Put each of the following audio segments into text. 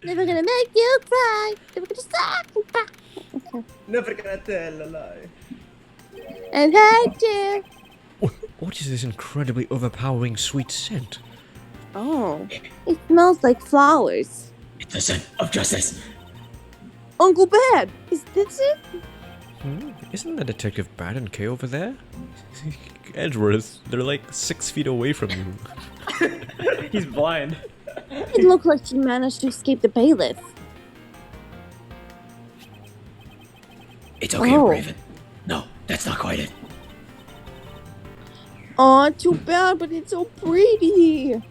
Never gonna make you cry. Never gonna suck you back. Okay. Never gonna tell a lie. And hate you. What is this incredibly overpowering sweet scent? Oh, it smells like flowers. It's the scent of justice. Uncle Bad, is this it? Isn't that Detective Bad and Kay over there? Edgeworth, they're like 6 feet away from you. He's blind. It looked like she managed to escape the bailiff. It's okay, Oh. Raven. No, that's not quite it. Aw, too bad, but it's so pretty.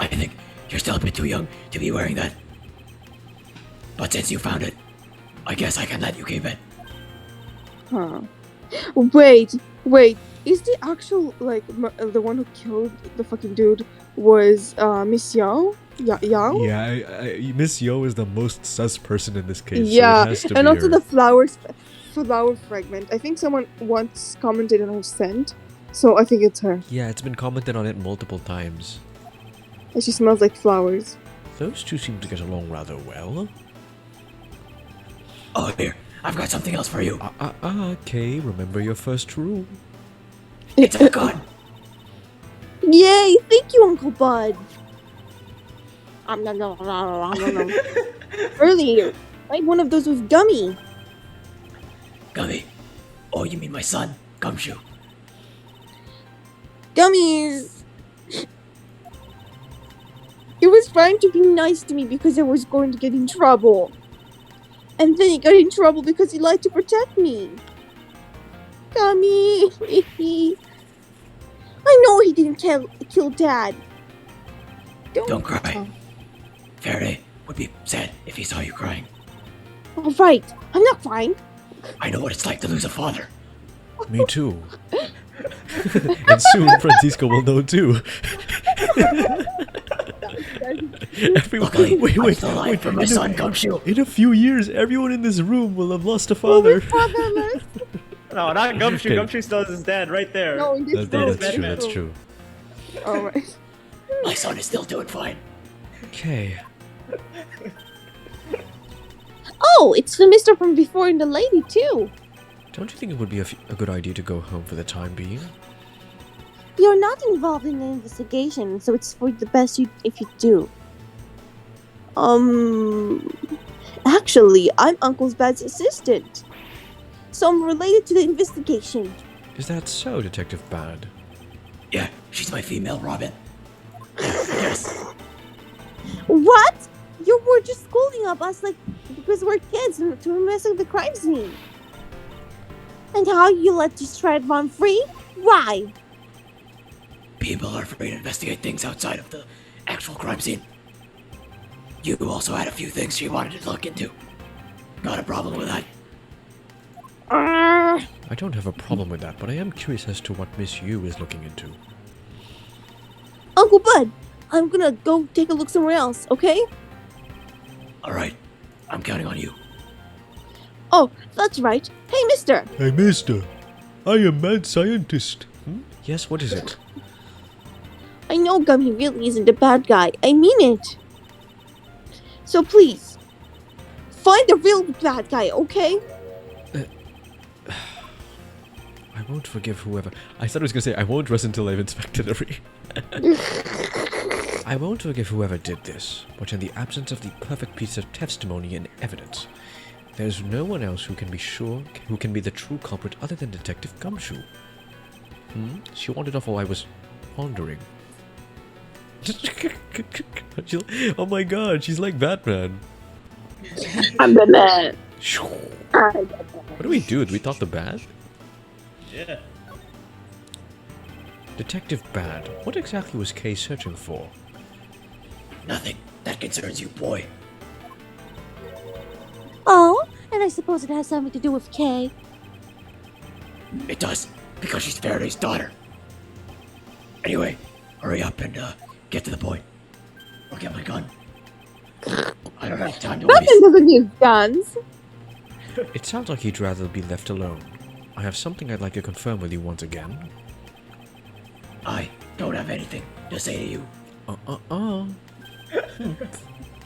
I think you're still a bit too young to be wearing that. But since you found it, I guess I can let you keep it. Huh. Wait. Is the actual, like, the one who killed the fucking dude was, Miss Yao? Yao? Yeah, Miss Yo is the most sus person in this case. Yeah, so it has to and be also her. the flower fragment. I think someone once commented on her scent, so I think it's her. Yeah, it's been commented on it multiple times. And she smells like flowers. Those two seem to get along rather well. Oh, here, I've got something else for you. Kay, remember your first rule. It's a gun. Yay! Thank you, Uncle Bud. Earlier, I had one of those with gummy. Gummy. Oh, you mean my son, Gumshoe. Gummies. He was trying to be nice to me because I was going to get in trouble. And then he got in trouble because he lied to protect me. Gummy. I know he didn't kill Dad. Don't cry. Faraday would be sad if he saw you crying. All right, I'm not crying. I know what it's like to lose a father. Me too. And soon Francisco will know too. Everyone, Luckily, wait, I'm still alive for my son, Gumshoe. in a few years, everyone in this room will have lost a father. Fatherless. No, not Gumshoe. Okay. Gumshoe still has his dad right there. No, in this room. That's true. That's true. All right. My son is still doing fine. Okay. Oh, it's the Mister from before and the lady too. Don't you think it would be a good idea to go home for the time being? You're not involved in the investigation, so it's for the best if you do. Actually, I'm Uncle Bad's assistant, so I'm related to the investigation. Is that so, Detective Bad? Yeah, she's my female Robin. Yes. What? You were just scolding up us like because we're kids to mess with the crime scene. And how you let this try run free? Why? People are free to investigate things outside of the actual crime scene. You also had a few things she wanted to look into. Got a problem with that? I don't have a problem with that, but I am curious as to what Miss Yu is looking into. Uncle Bud, I'm gonna go take a look somewhere else, okay? Alright, I'm counting on you. Oh, that's right. Hey, mister. Hey, mister. I am mad scientist. Yes, what is it? I know Gummy really isn't a bad guy. I mean it. So please, find the real bad guy, okay? I won't forgive whoever... I thought I was going to say, I won't rest until I've inspected every... I won't forgive whoever did this, but in the absence of the perfect piece of testimony and evidence, there's no one else who can be the true culprit other than Detective Gumshoe. She wandered off while I was pondering. Oh my god, she's like Batman. I'm the man. What do we do? Do we talk to Bat? Yeah. Detective Bad, what exactly was Kay searching for? Nothing. That concerns you, boy. Oh, and I suppose it has something to do with Kay. It does, because she's Faraday's daughter. Anyway, hurry up and get to the point. Or get my gun. I don't have time to Batman waste. doesn't use guns. It sounds like he'd rather be left alone. I have something I'd like to confirm with you once again. I don't have anything to say to you.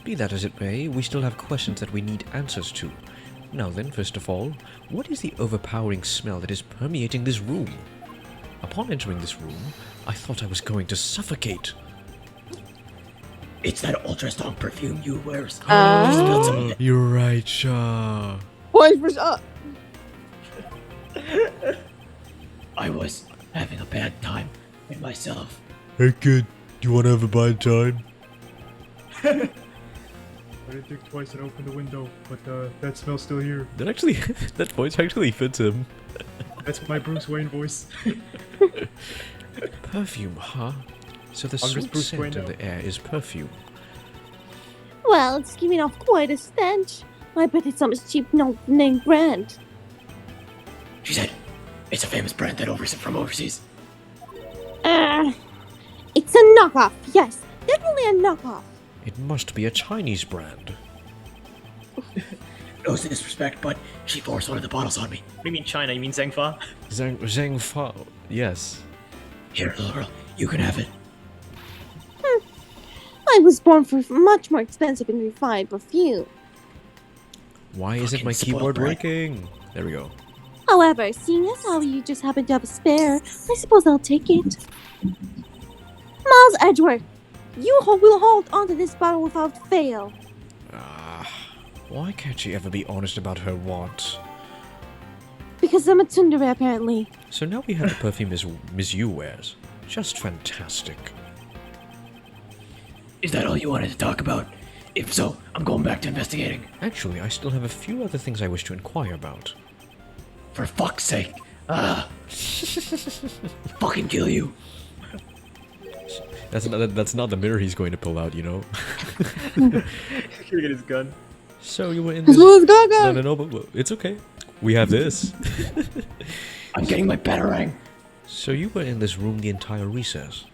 Be that as it may, we still have questions that we need answers to. Now then, first of all, what is the overpowering smell that is permeating this room? Upon entering this room, I thought I was going to suffocate. It's that ultra strong perfume you wears. She spilled some of it. You're right, Shaw. Point for up. I was having a bad time with myself. Hey kid, do you want to have a bad time? I didn't think twice and opened the window, but that smell's still here. That actually, that voice actually fits him. That's my Bruce Wayne voice. Perfume, huh? So the I'm just sweet Bruce scent Wayne in now. the air is perfume. Well, it's giving off quite a stench. I bet it's some cheap no-name brand. She said, it's a famous brand that from overseas. It's a knockoff. Yes, definitely a knockoff. It must be a Chinese brand. No disrespect, but she forced one of the bottles on me. What do you mean China? You mean Zhengfa? Zhang Fa. Yes. Here, little girl, you can have it. I was born for much more expensive and refined perfume. Why isn't Fucking my spoiled keyboard brat. working? There we go. However, seeing as how you just happen to have a spare, I suppose I'll take it. Miles Edgeworth, you will hold onto this bottle without fail. Why can't she ever be honest about her wants? Because I'm a tsundere, apparently. So now we have the perfume Miss Yu wears. Just fantastic. Is that all you wanted to talk about? If so, I'm going back to investigating. Actually, I still have a few other things I wish to inquire about. For fuck's sake. Fucking kill you. That's not the mirror he's going to pull out, you know. He's gonna get his gun. So you were in this. Let's go. No, but it's okay. We have this. I'm getting my batarang. So you were in this room the entire recess.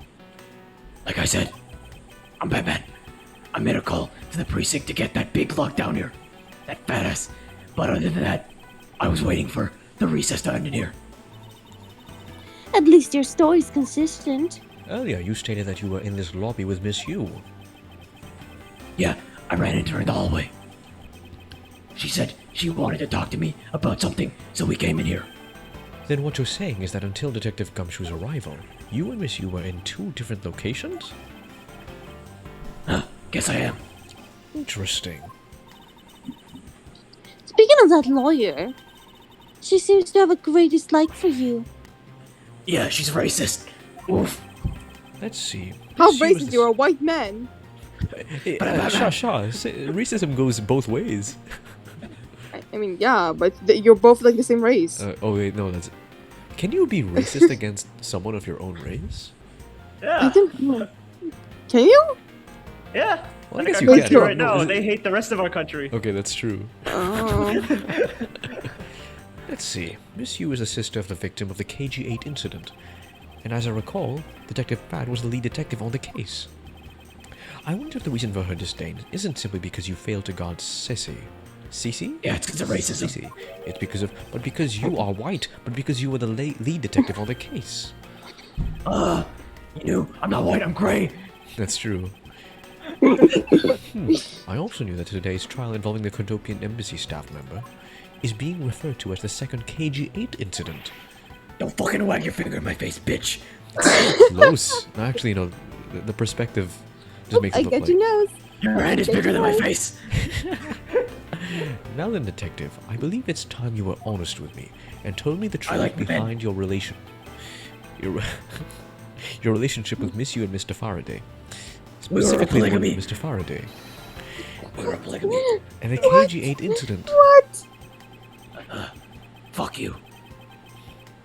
Like I said, I'm Batman. I made a call to the precinct to get that big lock down here. That badass. But other than that, I was waiting for the recess to end in here. At least your story's consistent. Earlier, you stated that you were in this lobby with Miss Yu. Yeah, I ran into her in the hallway. She said she wanted to talk to me about something, so we came in here. Then what you're saying is that until Detective Gumshoe's arrival, you and Miss Yu were in two different locations? Guess I am. Interesting. Speaking of that lawyer, she seems to have a great dislike for you. Yeah, she's racist. Oof. Let's see. How Miss Yu was racist, the- you're a white man. Racism goes both ways. I mean, yeah, but you're both like the same race. Oh wait, no, that's... Can you be racist against someone of your own race? I Yeah. don't know. Can you? Yeah. Well, I Like guess our you can. country right No, now, is it- they hate the rest of our country. Okay, that's true. Oh. Let's see. Miss Yu is a sister of the victim of the KG-8 incident. And as I recall, Detective Pat was the lead detective on the case. I wonder if the reason for her disdain isn't simply because you failed to guard Sythe. Sythe? Yeah, it's because of racism. Sythe. It's because of... But because you are white, but because you were the lead detective on the case. You knew I'm not white, I'm gray. That's true. I also knew that today's trial involving the Cordopian embassy staff member is being referred to as the second KG-8 incident. Don't fucking wag your finger in my face, bitch. Close. Actually, no, the perspective just makes I it look got like... your nose. Your hand is bigger than my face. Now then, detective, I believe it's time you were honest with me and told me the truth like men. behind your your relationship with Miss Yu and Mr. Faraday. We were a Specifically, the one polygamy. with Mr. Faraday. We were a polygamy. And the KG-8 incident. What? Fuck you.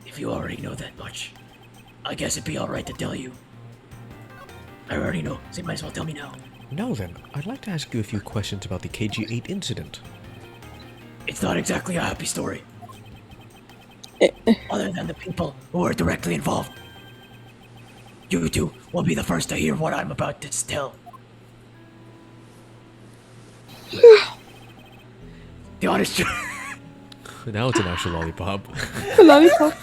If you already know that much, I guess it'd be alright to tell you. I already know, so you might as well tell me now. Now then, I'd like to ask you a few questions about the KG-8 incident. It's not exactly a happy story. Other than the people who are directly involved. You two will be the first to hear what I'm about to tell. The honest truth. Now it's an actual lollipop. Lollipop.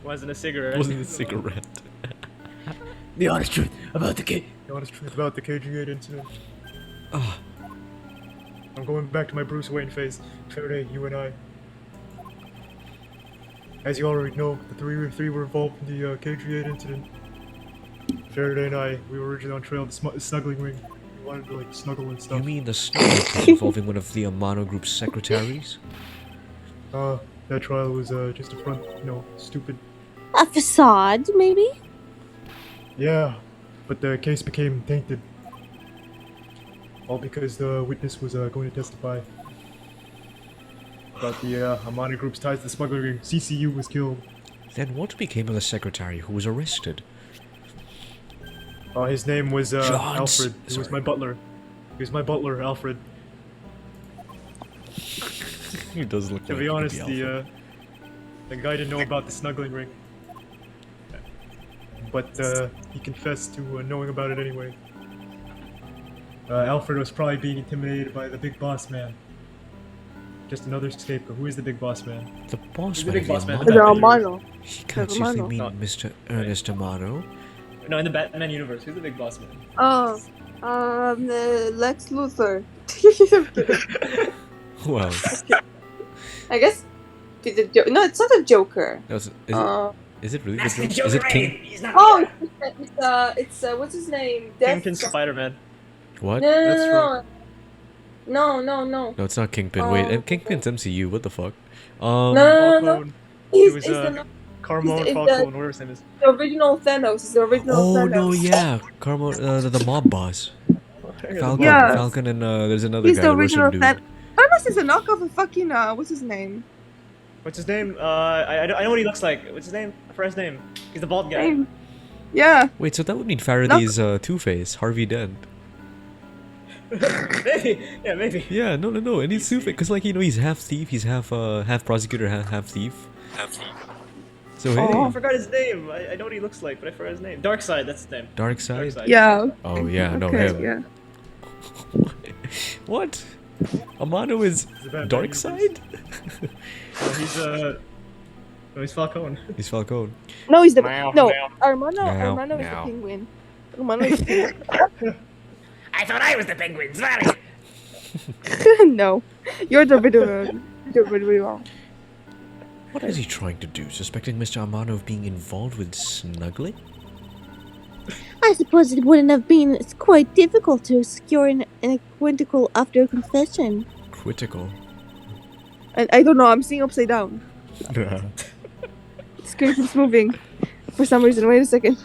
Wasn't a cigarette. It wasn't a cigarette. The honest truth. about the kid. The honest truth about the KG8 incident. Ah, I'm going back to my Bruce Wayne phase. Faraday, you and I. As you already know, the three were involved in the KG8 incident. Faraday and I, we were originally on trail to the snuggling ring. We wanted to like snuggle and stuff. you mean the snuggle case involving one of the Amano Group's secretaries? That trial was just a front, stupid. A facade, maybe? Yeah, but the case became tainted. All because the witness was going to testify about the Amano Group's ties to the smuggling ring. CCU was killed. Then what became of the secretary who was arrested? His name was John Alfred. He was sorry. my butler. He was my butler, Alfred. He does look To like be he could honest, be Alfred. the guy didn't know about the snuggling ring. But he confessed to knowing about it anyway. Alfred was probably being intimidated by the big boss man. Just another scapegoat. Who is the big boss man? The boss the man big of the boss man? Amano. The Romano. He can't the seriously Amano. mean No. Mr. Ernest Amano. No, in the Batman universe, who's the big boss man? Oh, Lex Luthor. Who else? I guess. No, it's not a Joker. Is it really the That's the Joker? Is it Joker, King? He's not Oh, it's what's his name? Kingpin Spider-Man. What? No, That's no. No. No, it's not Kingpin. Oh. Wait, Kingpin's MCU. What the fuck? No. Falcone. He's, It was, it's the, Carmone it's Falcone, whatever his name is. the original Thanos. It's the original Oh Thanos. no, yeah, the mob boss. Falcon, Yeah. Falcon, and there's another He's guy, the the Russian original dude. Thanos. Thanos is a knockoff of fucking what's his name? What's his name? I know what he looks like. What's his name? I forgot his name. He's the bald guy. Name. Yeah. Wait, so that would mean Faraday's Two-Face, Harvey Dent. Maybe. Yeah, maybe. Yeah, no, and he's Two-Face, because like, he's half thief, he's half prosecutor, half thief. So hey, Oh. I forgot his name. I know what he looks like, but I forgot his name. Darkseid, that's his name. Darkseid? Darkseid. Yeah. Oh yeah, no Okay, him. yeah. What? Amano is He's the Batman Darkseid? No, he's Falcone. He's Falcone. No, he's the Meow, no. meow. Armano is the Meow. penguin. Armano is the penguin. I thought I was the penguin. Sorry. No, you're the video. What is he trying to do? Suspecting Mr. Amano of being involved with snuggling? I suppose it wouldn't have been quite difficult to secure an identical after a confession. Critical. And I don't know. I'm seeing upside down. The screen keeps moving for some reason. Wait a second.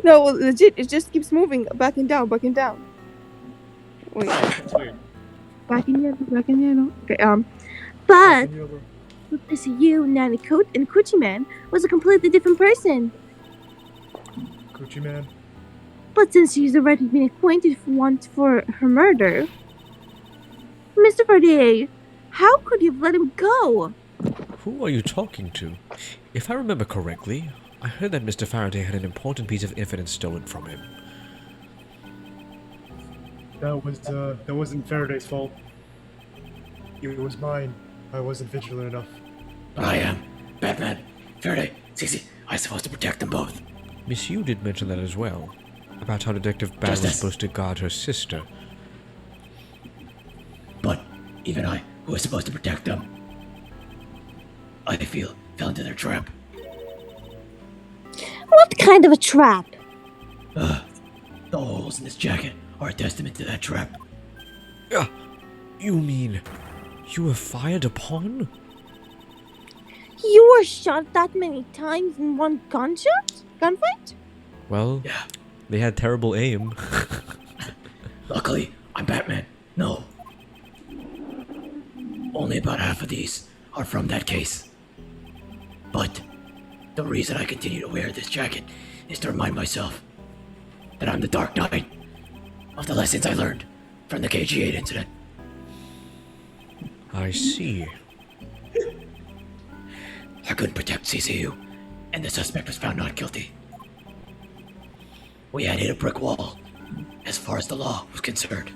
No, legit. It just keeps moving back and down, back and down. Wait, That's weird. Back in yellow. Okay, but with PCU, Nanny Coat, and Coochie Man was a completely different person. Coochie Man. But since she's already been acquainted once for her murder, Mr. Faraday, how could you have let him go? Who are you talking to? If I remember correctly, I heard that Mr. Faraday had an important piece of evidence stolen from him. That wasn't Faraday's fault. It was mine. I wasn't vigilant enough. But I am. Batman. Faraday. Sythe. I'm supposed to protect them both. Miss Yu did mention that as well, about how Detective Bat was Justice. supposed to guard her sister. But even I, who was supposed to protect them, I feel fell into their trap. What kind of a trap? The holes in this jacket are a testament to that trap. You mean you were fired upon? You were shot that many times in one gunfight? Well, Yeah. they had terrible aim. Luckily, I'm Batman. No. Only about half of these are from that case. But the reason I continue to wear this jacket is to remind myself that I'm the Dark Knight of the lessons I learned from the KG8 incident. I see. I couldn't protect CCU, and the suspect was found not guilty. We had hit a brick wall as far as the law was concerned.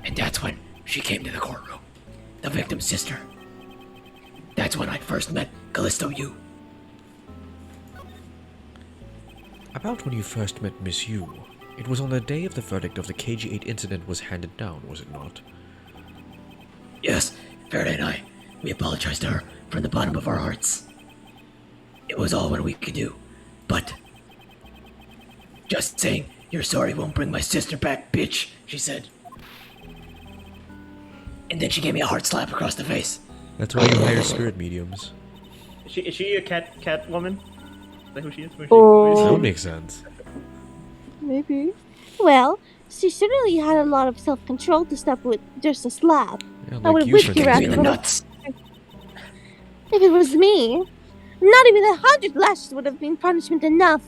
And that's when she came to the courtroom, the victim's sister. That's when I first met Callisto Yu. About when you first met Miss Yu, it was on the day of the verdict of the KG-8 incident was handed down, was it not? Yes, Faraday and I, we apologized to her from the bottom of our hearts. It was all what we could do, but just saying you're sorry won't bring my sister back, bitch, she said. And then she gave me a hard slap across the face. That's why you hire spirit mediums. Is she a cat woman? Is that who she is? Who is she? Oh. That makes sense. Maybe. Well, she certainly had a lot of self-control to stop with just a slap. Yeah, I would whip your ass In the with nuts. If it was me, not even 100 lashes would have been punishment enough.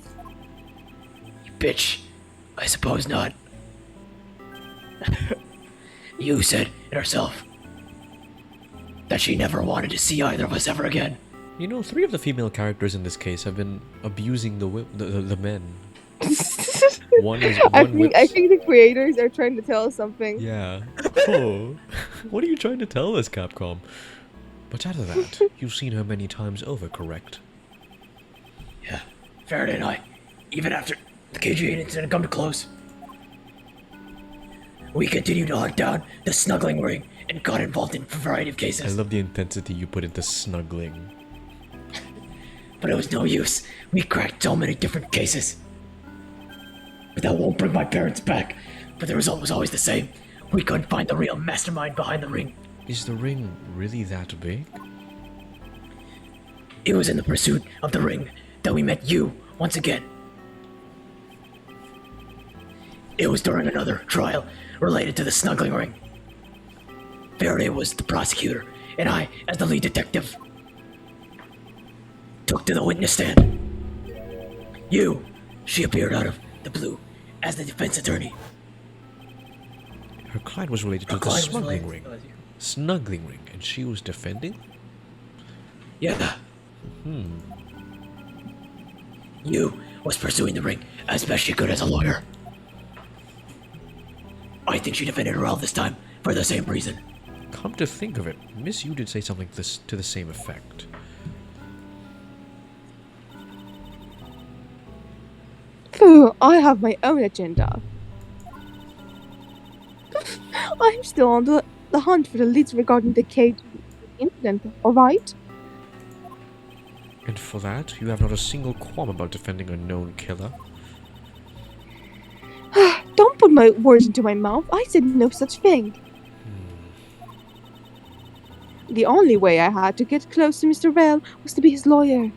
You bitch. I suppose not. You said it herself that she never wanted to see either of us ever again. You know, 3 of the female characters in this case have been abusing the men. I think the creators are trying to tell us something. Yeah. Oh. What are you trying to tell us, Capcom? But out of that, you've seen her many times over, correct? Yeah, Faraday and I, even after the KG-8 incident come to close, we continued to hunt down the snuggling ring and got involved in a variety of I cases. love the intensity you put into snuggling. But it was no use. We cracked so many different cases. But that won't bring my parents back. But the result was always the same. We couldn't find the real mastermind behind the ring. Is the ring really that big? It was in the pursuit of the ring that we met you once again. It was during another trial related to the snuggling ring. Faraday was the prosecutor, and I, as the lead detective, took to the witness stand. She appeared out of the blue as the defense attorney. Her client was related to Her the client was smuggling related- ring. Snuggling ring, and she was defending? Yeah. You was pursuing the ring as best she could as a lawyer. I think she defended her all this time for the same reason. Come to think of it, Miss Yu did say something to the same effect. Phew, I have my own agenda. I'm still on the hunt for the leads regarding the KG incident, alright? And for that, you have not a single qualm about defending a known killer? Don't put my words into my mouth. I said no such thing. The only way I had to get close to Mr. Vale was to be his lawyer.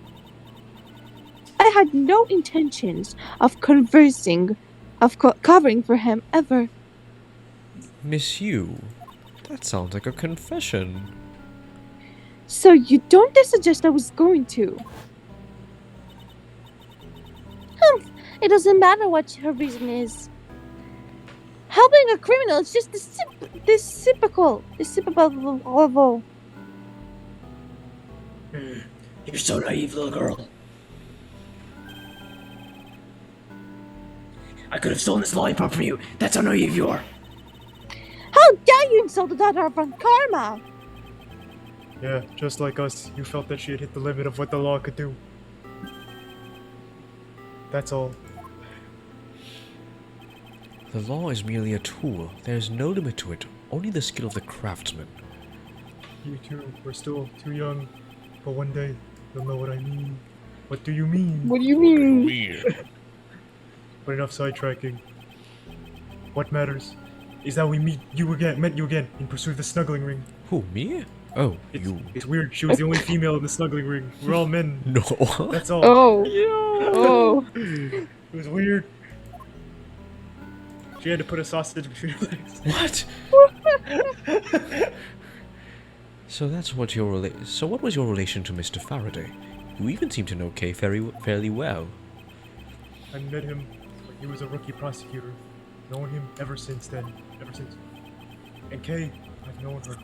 I had no intentions of covering for him ever. Miss Yu, that sounds like a confession. So you don't dare suggest I was going to. It doesn't matter what her reason is. Helping a criminal is just despicable. You're so naive, little girl. I could have stolen this lollipop from you. That's how naive you are. How dare you insult the daughter of Karma? Yeah, just like us, you felt that she had hit the limit of what the law could do. That's all. The law is merely a tool. There is no limit to it, only the skill of the craftsman. You two, we're still too young, but one day you'll know what I mean. What do you mean? What do you mean? But enough sidetracking. What matters is that we met you again in pursuit of the snuggling ring. Who, me? Oh, you. It's weird. She was the only female in the snuggling ring. We're all men. No. That's all. Oh. Oh. It was weird. She had to put a sausage between her legs. What? So that's what So what was your relation to Mr. Faraday? You even seem to know Kay fairly well. I met him when he was a rookie prosecutor. Known him ever since then. Ever since. And Kay, I've known her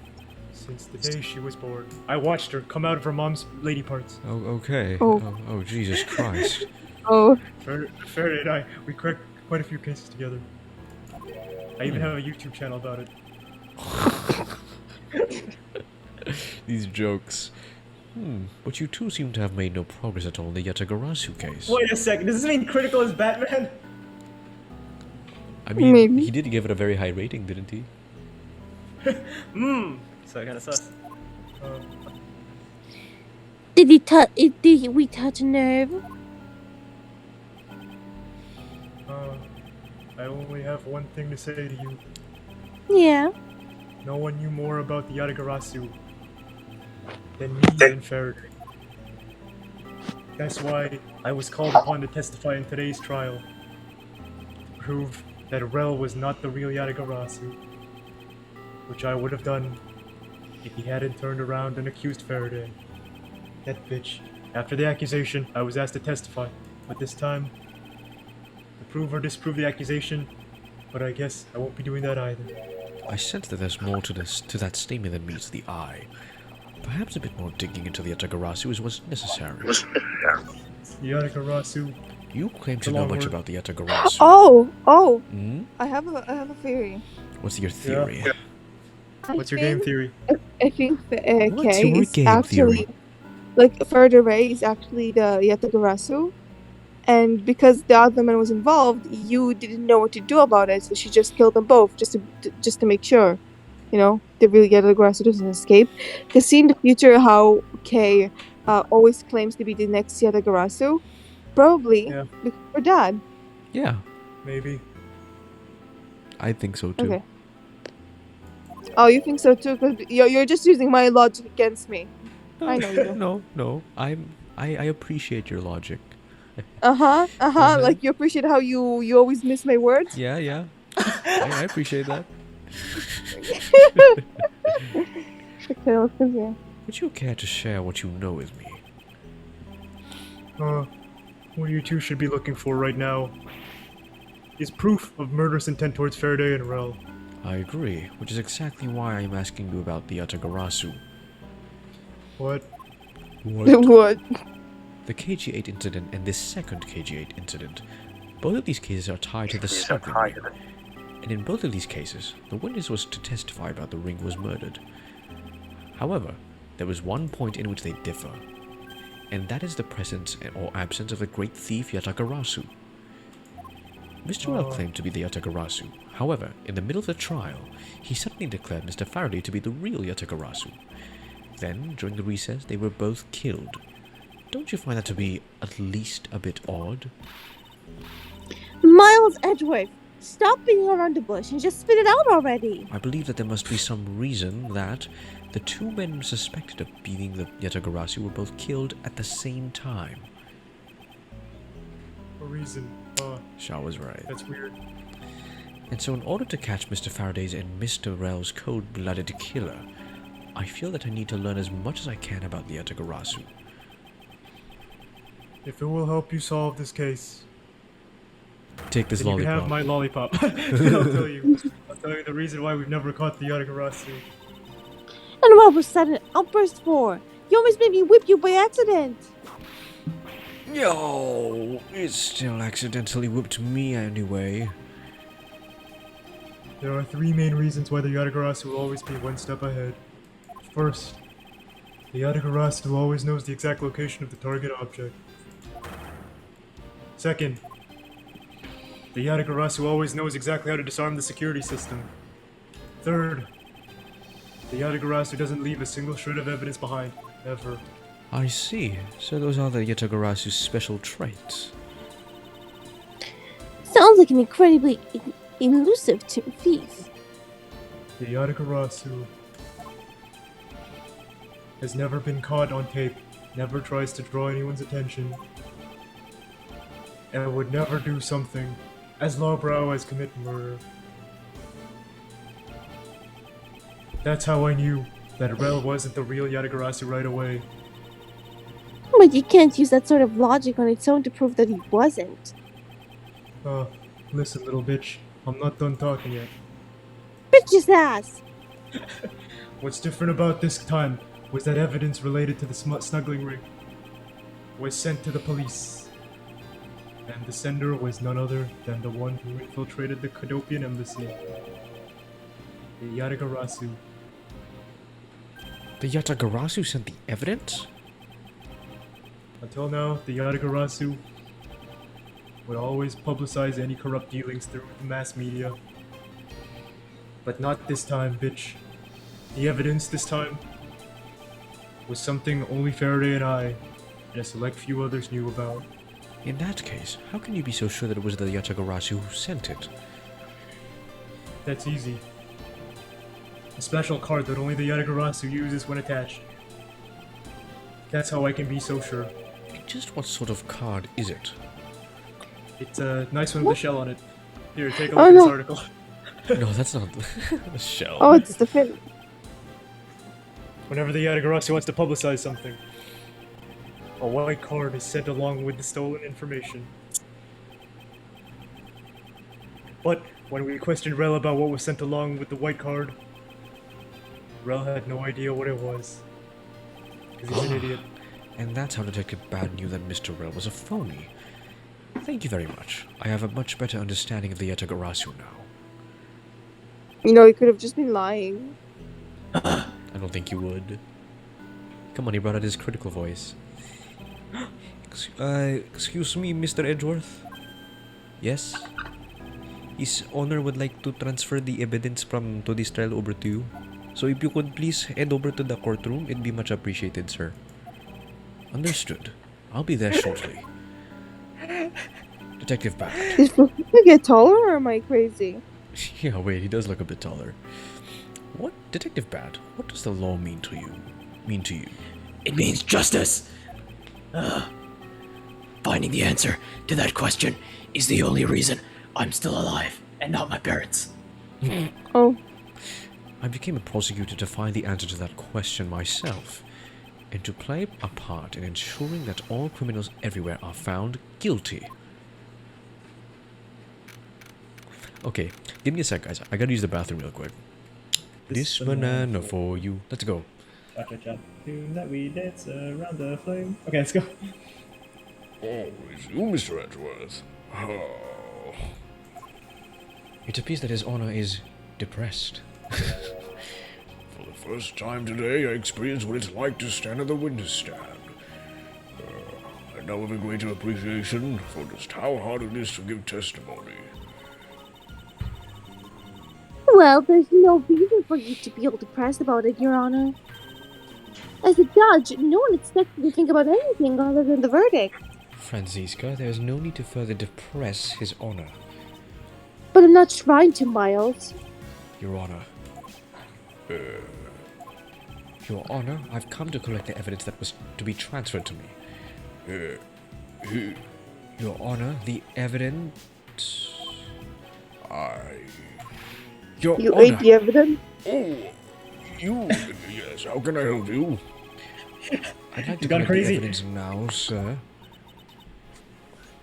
since the day she was born. I watched her come out of her mom's lady parts. Oh, okay. Oh. Oh, Jesus Christ. Oh. Faraday and I, we cracked quite a few cases together. I even have a YouTube channel about it. These jokes. But you two seem to have made no progress at all in the Yatagarasu case. Wait a second, does this mean critical is Batman? I mean, Maybe. he did give it a very high rating, didn't he? So kinda sus. Did he touch? Did we touch a nerve? I only have one thing to say to you. Yeah. No one knew more about the Yatagarasu than me and Faraday. That's why I was called upon to testify in today's trial. To prove that Rel was not the real Yatagarasu. Which I would have done if he hadn't turned around and accused Faraday. That bitch. After the accusation, I was asked to testify. But this time, to prove or disprove the accusation, but I guess I won't be doing that either. I sense that there's more to that statement than meets the eye. Perhaps a bit more digging into the Yatagarasu is what's necessary. The Yatagarasu. You claim to It's a know long much word. about the Yatagarasu. Oh! Hmm? I have a theory. What's your theory? What's your game theory? I think the What's Kay your is game actually theory? like further Ray is actually the Yatagarasu, and because the other man was involved, you didn't know what to do about it, so she just killed them both just to make sure, you know, the real Yatagarasu doesn't escape. Because see in the future how Kay always claims to be the next Yatagarasu, probably Yeah. because of her dad. Yeah, Maybe. I think so too. Okay. Oh, you think so too? Because you're just using my logic against me. I know you do. No. I appreciate your logic. Uh-huh. Like you appreciate how you always miss my words? Yeah. I appreciate that. Okay, let's continue. Would you care to share what you know with me? What you two should be looking for right now is proof of murderous intent towards Faraday and Rel. I agree, which is exactly why I'm asking you about the Yatagarasu. What? What? The KG8 incident and this second KG8 incident. Both of these cases are tied to the smuggling ring. And in both of these cases, the witness was to testify about the ring was murdered. However, there was one point in which they differ, and that is the presence or absence of the great thief Yatagarasu. Mr. Rel claimed to be the Yatagarasu. However, in the middle of the trial, he suddenly declared Mr. Faraday to be the real Yatagarasu. Then, during the recess, they were both killed. Don't you find that to be at least a bit odd? Miles Edgeworth, stop beating around the bush and just spit it out already. I believe that there must be some reason that the two men suspected of being the Yatagarasu were both killed at the same time. A reason. Shaw was right. That's weird. And so in order to catch Mr. Faraday's and Mr. Rel's cold-blooded killer, I feel that I need to learn as much as I can about the Yatagarasu. If it will help you solve this case, Take this then you can lollipop. have my lollipop. And I'll tell you the reason why we've never caught the Yatagarasu. And what was that an outburst for? You almost made me whip you by accident. No, it still accidentally whipped me anyway. There are three main reasons why the Yatagarasu will always be one step ahead. First, the Yatagarasu always knows the exact location of the target object. Second, the Yatagarasu always knows exactly how to disarm the security system. Third, the Yatagarasu doesn't leave a single shred of evidence behind, ever. I see. So those are the Yatagarasu's special traits. Sounds like an incredibly elusive thief. The Yatagarasu has never been caught on tape, never tries to draw anyone's attention, and would never do something as lowbrow as commit murder. That's how I knew that Rel wasn't the real Yatagarasu right away. But you can't use that sort of logic on its own to prove that he wasn't. Listen, little bitch, I'm not done talking yet. Bitch's ass! What's different about this time was that evidence related to the snuggling ring was sent to the police. And the sender was none other than the one who infiltrated the Cadopian embassy. The Yatagarasu. The Yatagarasu sent the evidence? Until now, the Yatagarasu would always publicize any corrupt dealings through the mass media. But not this time, bitch. The evidence this time was something only Faraday and I, and a select few others knew about. In that case, how can you be so sure that it was the Yatagarasu who sent it? That's easy. A special card that only the Yatagarasu uses when attached. That's how I can be so sure. Just what sort of card is it? It's a nice one with a shell on it. Here, take a Oh, look at this no. article. No, that's not a shell. Oh, it's the fin. Whenever the Yatagarasu wants to publicize something, a white card is sent along with the stolen information. But when we questioned Rel about what was sent along with the white card, Rel had no idea what it was. Because he's an idiot. And that's how Detective Bad knew that Mr. Rel was a phony. Thank you very much. I have a much better understanding of the Yatagarasu now. You know, he could have just been lying. I don't think you would. Come on, he brought out his critical voice. Excuse me, Mr. Edgeworth? Yes? His Honor would like to transfer the evidence from today's trial over to you. So if you could please head over to the courtroom, it'd be much appreciated, sir. Understood. I'll be there shortly. Detective Bad. Did he get taller or am I crazy? Yeah, wait, he does look a bit taller. What, Detective Bad? What does the law mean to you? It means justice. Finding the answer to that question is the only reason I'm still alive, and not my parents. Oh, I became a prosecutor to find the answer to that question myself, and to play a part in ensuring that all criminals everywhere are found guilty. Okay, give me a sec, guys. I gotta use the bathroom real quick. This banana for you. Let's go. Cha-cha-cha. Tune that we dance around the flame. Okay, let's go. Oh, it's you, Mr. Edgeworth. Oh. It appears that His Honor is depressed. For the first time today, I experienced what it's like to stand at the witness stand. I now have a greater appreciation for just how hard it is to give testimony. Well, there's no reason for you to feel depressed about it, Your Honor. As a judge, no one expects you to think about anything other than the verdict. Franziska, there is no need to further depress His Honor. But I'm not trying to, Miles. Your Honor. Your Honor, I've come to collect the evidence that was to be transferred to me. Your Honor, the evidence... Your you Honor! ate the evidence? Oh, you? Yes, how can I help you? I'd like to gone collect crazy. the evidence now, sir.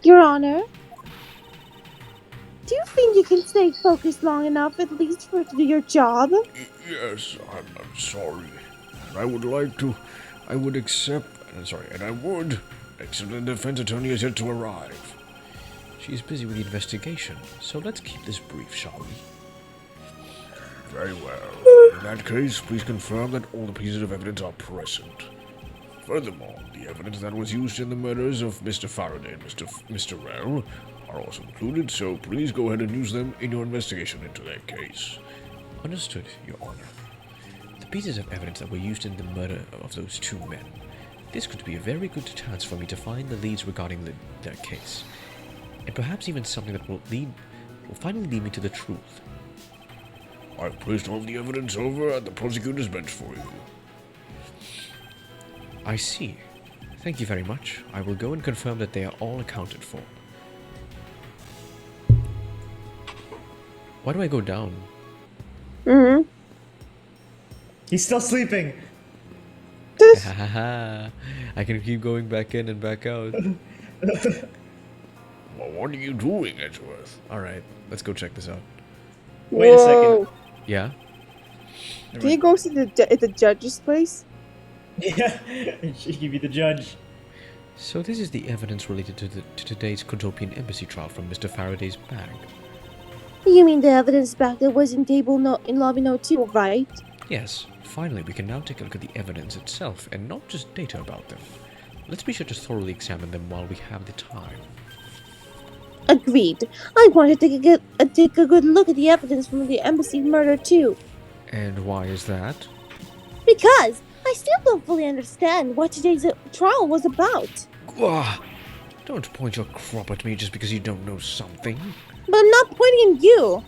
Your Honor, do you think you can stay focused long enough at least for to do your job? Yes, I'm sorry. I would like to... I would accept... and I would accept the defense attorney is yet to arrive. She's busy with the investigation, so let's keep this brief, shall we? Very well. In that case, please confirm that all the pieces of evidence are present. Furthermore, the evidence that was used in the murders of Mr. Faraday and Mr. Rel are also included, so please go ahead and use them in your investigation into their case. Understood, Your Honor. The pieces of evidence that were used in the murder of those two men. This could be a very good chance for me to find the leads regarding their case. And perhaps even something that will finally lead me to the truth. I've placed all the evidence over at the prosecutor's bench for you. I see. Thank you very much. I will go and confirm that they are all accounted for. Why do I go down? Mm-hmm. He's still sleeping. I can keep going back in and back out. Well, what are you doing, Edgeworth? Alright, let's go check this out. Wait a second. Yeah? Can you go to the judge's place? Yeah, she could be the judge. So this is the evidence related to today's Cotopian embassy trial from Mr. Faraday's bag. You mean the evidence back that was in in lobby note 2, right? Yes, finally we can now take a look at the evidence itself and not just data about them. Let's be sure to thoroughly examine them while we have the time. Agreed. I want to take a good look at the evidence from the embassy murder too. And why is that? Because I still don't fully understand what today's trial was about. Ah, don't point your crop at me just because you don't know something. But I'm not pointing at you.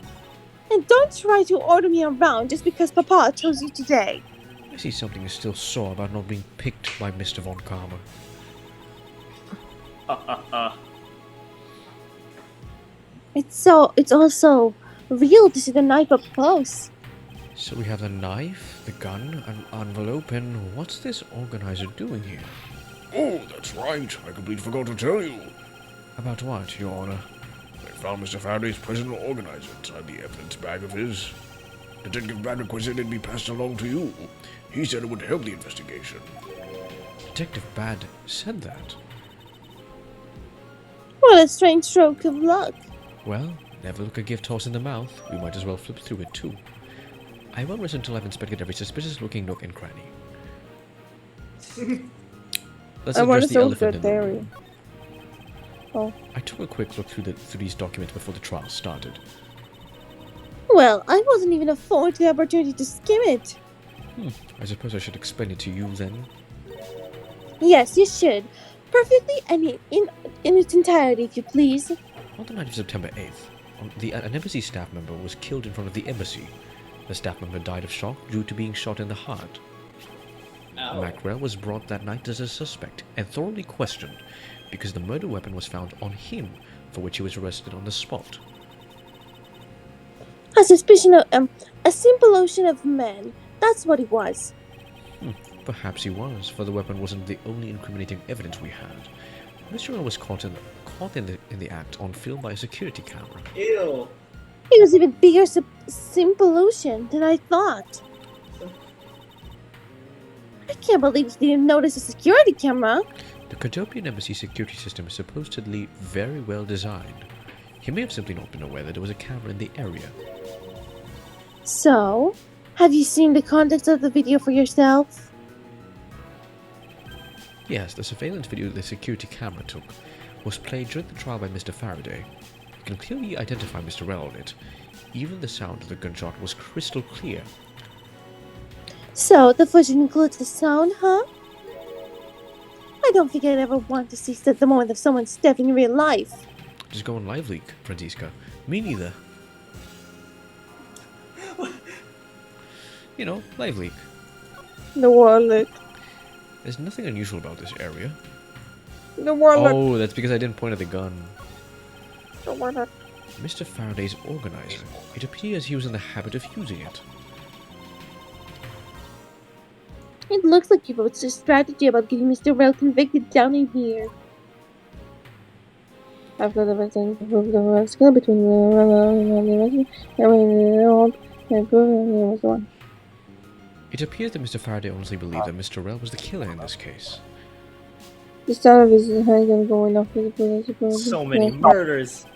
And don't try to order me around just because Papa chose you today. I see something is still sore about not being picked by Mr. Von Karma. It's also real to see the knife up close. So we have the knife, the gun, an envelope, and what's this organizer doing here? Oh, that's right. I completely forgot to tell you. About what, Your Honor? I found Mr. Faraday's personal organizer inside the evidence bag of his. Detective Brad requested it be passed along to you. He said it would help the investigation. Detective Bad said that. What a strange stroke of luck. Well, never look a gift horse in the mouth. We might as well flip through it too. I won't rest until I've inspected every suspicious-looking nook and cranny. Let's address the elephant in the room. Oh. I took a quick look through these documents before the trial started. Well, I wasn't even afforded the opportunity to skim it. I suppose I should explain it to you then. Yes, you should. Perfectly and in its entirety, if you please. On the night of September 8th, an embassy staff member was killed in front of the embassy. The staff member died of shock due to being shot in the heart. Mackrell was brought that night as a suspect and thoroughly questioned because the murder weapon was found on him, for which he was arrested on the spot. A suspicion of a simple ocean of men. That's what it was. Perhaps he was, for the weapon wasn't the only incriminating evidence we had. Mr. Earl was caught in the act on film by a security camera. Ew. It was even bigger simple ocean than I thought. I can't believe he didn't notice a security camera. The Cadopian embassy security system is supposedly very well designed. He may have simply not been aware that there was a camera in the area. So, have you seen the context of the video for yourself? Yes, the surveillance video the security camera took was played during the trial by Mr. Faraday. You can clearly identify Mr. Rell on it. Even the sound of the gunshot was crystal clear. So, the footage includes the sound, huh? I don't think I'd ever want to see the moment of someone's death in real life. Just go on live leak, Franziska. Me neither. You know, live leak. The wallet. There's nothing unusual about this area. The wallet. Oh, that's because I didn't point at the gun. The wallet. Mr. Faraday's organizer. It appears he was in the habit of using it. It looks like you wrote a strategy about getting Mr. Rell convicted down in here. After the vaccine proved the rascal between the one. It appears that Mr. Faraday honestly believed that Mr. Rell was the killer in this case. The start of his handgun going off with the police. So many murders.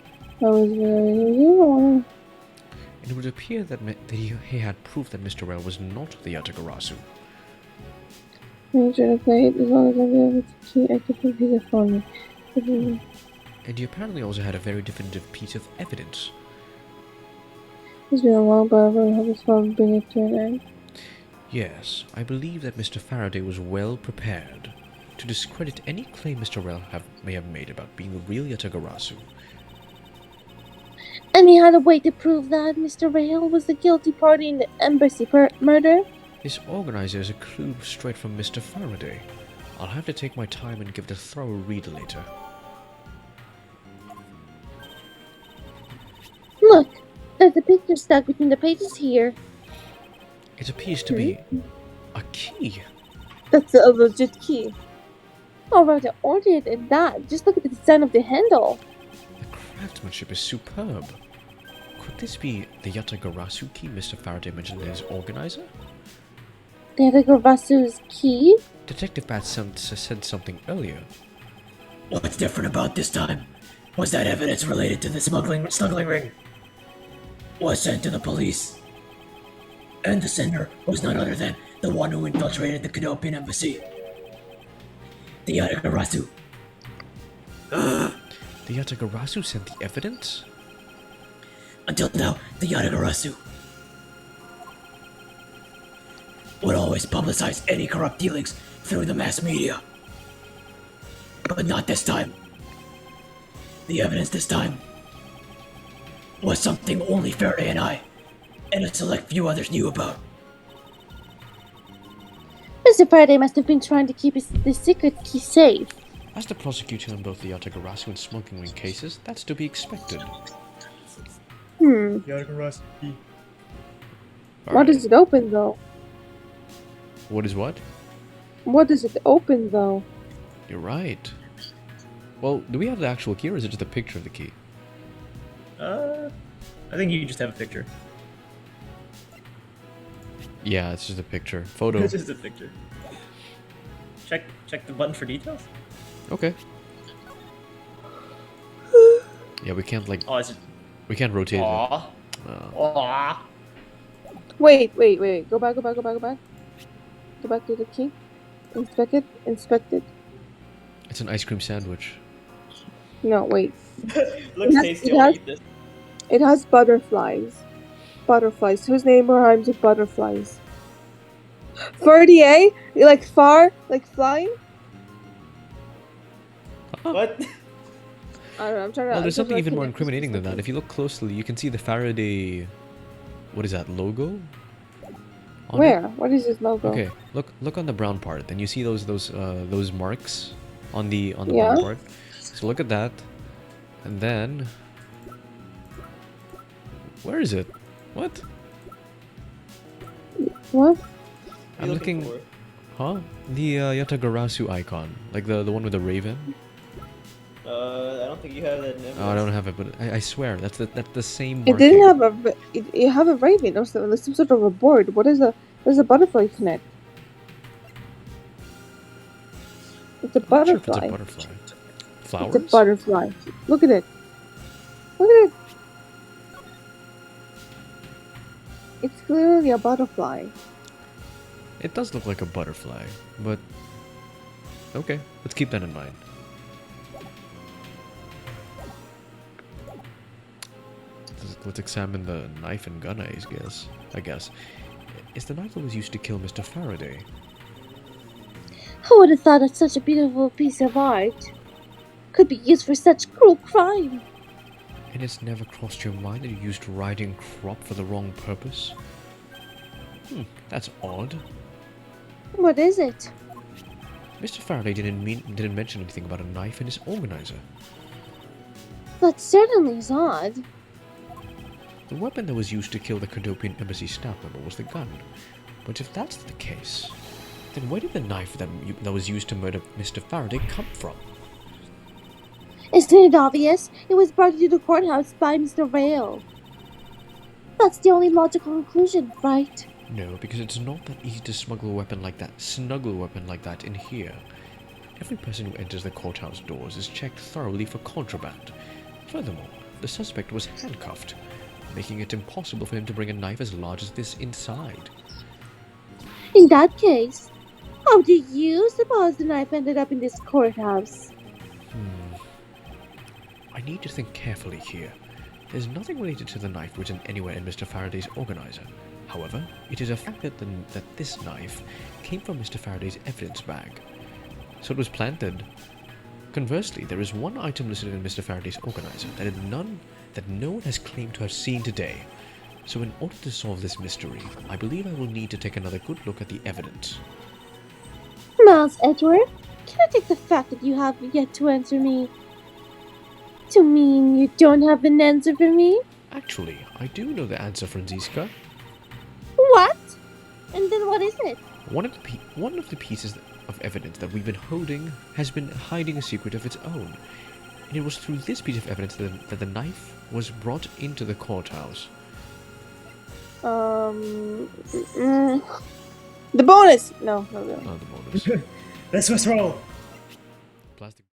That was very. It would appear that he had proof that Mr. Rell was not the Yatagarasu. I'm trying to play it as long as I'm able to keep I could put his phone. And he apparently also had a very definitive piece of evidence. It's been a while, but I really hope this will bring it to an end. Yes, I believe that Mr. Faraday was well prepared to discredit any claim Mr. Rell may have made about being the real Yatagarasu. And he had a way to prove that Mr. Rell was the guilty party in the embassy murder? His organizer is a clue straight from Mr. Faraday. I'll have to take my time and give it a thorough read later. Look, there's a picture stuck between the pages here. It appears to be a key. That's a legit key. Oh, rather ordered at that. Just look at the design of the handle. The craftsmanship is superb. Could this be the Yatagarasu key Mr. Faraday mentioned in his organizer? The Yatagarasu's key? Detective Bat said something earlier. What's different about this time was that evidence related to the smuggling ring was sent to the police. And the sender was none other than the one who infiltrated the Cadopian embassy. The Yatagarasu. The Yatagarasu sent the evidence? Until now, the Yatagarasu would always publicize any corrupt dealings through the mass media. But not this time. The evidence this time was something only Faraday and I, and a select few others knew about. Mr. Faraday must have been trying to keep the secret key safe. As the prosecutor on both the Yatagarasu and smoking ring cases, that's to be expected. Yatagarasu key. What does it open though? What is what? What does it open though? You're right. Well, do we have the actual key or is it just a picture of the key? I think you just have a picture. Yeah, it's just a picture. Photo. It's just a picture. Check the button for details. Okay. Yeah, we can't like... Oh, it's just... We can't rotate it. Aww. Aww. Wait. Go back. Go back to the key. Inspect it. It's an ice cream sandwich. No, wait. Looks tasty. I'll eat this. It has butterflies. Butterflies. Whose name rhymes with butterflies? Ferdier? Like far? Like flying? What? I don't know, I'm trying to... Well, there's I'm something trying even to more connect incriminating than this. that. If you look closely, you can see the Faraday... What is that, logo? On Where? it? What is this logo? Okay, look on the brown part. Then you see those marks on the Yeah. brown part. So look at that, and then where is it? What? What? I'm looking. Huh? The Yatagarasu icon, like the one with the raven. I don't think you have that. Oh, I don't have it, but I swear that's the same. It didn't have a... You have a raven or some sort of a board. What is a... There's a butterfly connect. It's a I'm not sure if butterfly. it's a butterfly. Flowers? It's a butterfly. Look at it. Look at it. It's clearly a butterfly. It does look like a butterfly, but okay, let's keep that in mind. Let's examine the knife and gun, I guess. Is the knife that was used to kill Mr. Faraday? Who would have thought that such a beautiful piece of art could be used for such cruel crime? And it's never crossed your mind that you used riding crop for the wrong purpose? That's odd. What is it? Mr. Faraday didn't mention anything about a knife in his organizer. That certainly is odd. The weapon that was used to kill the Cadopian embassy staff member was the gun. But if that's the case, then where did the knife that was used to murder Mr. Faraday come from? Isn't it obvious? It was brought into the courthouse by Mr. Vale. That's the only logical conclusion, right? No, because it's not that easy to smuggle a weapon like that in here. Every person who enters the courthouse doors is checked thoroughly for contraband. Furthermore, the suspect was handcuffed, making it impossible for him to bring a knife as large as this inside. In that case, how do you suppose the knife ended up in this courthouse? I need to think carefully here. There's nothing related to the knife written anywhere in Mr. Faraday's organizer. However, it is a fact that this knife came from Mr. Faraday's evidence bag. So it was planted. Conversely, there is one item listed in Mr. Faraday's organizer that no one has claimed to have seen today. So in order to solve this mystery, I believe I will need to take another good look at the evidence. Miles Edgeworth, can I take the fact that you have yet to answer me to mean you don't have an answer for me? Actually, I do know the answer, Franziska. What? And then what is it? One of the pieces of evidence that we've been holding has been hiding a secret of its own. And it was through this piece of evidence that the knife was brought into the courthouse. The bonus! No. Oh, the bonus. Let's roll.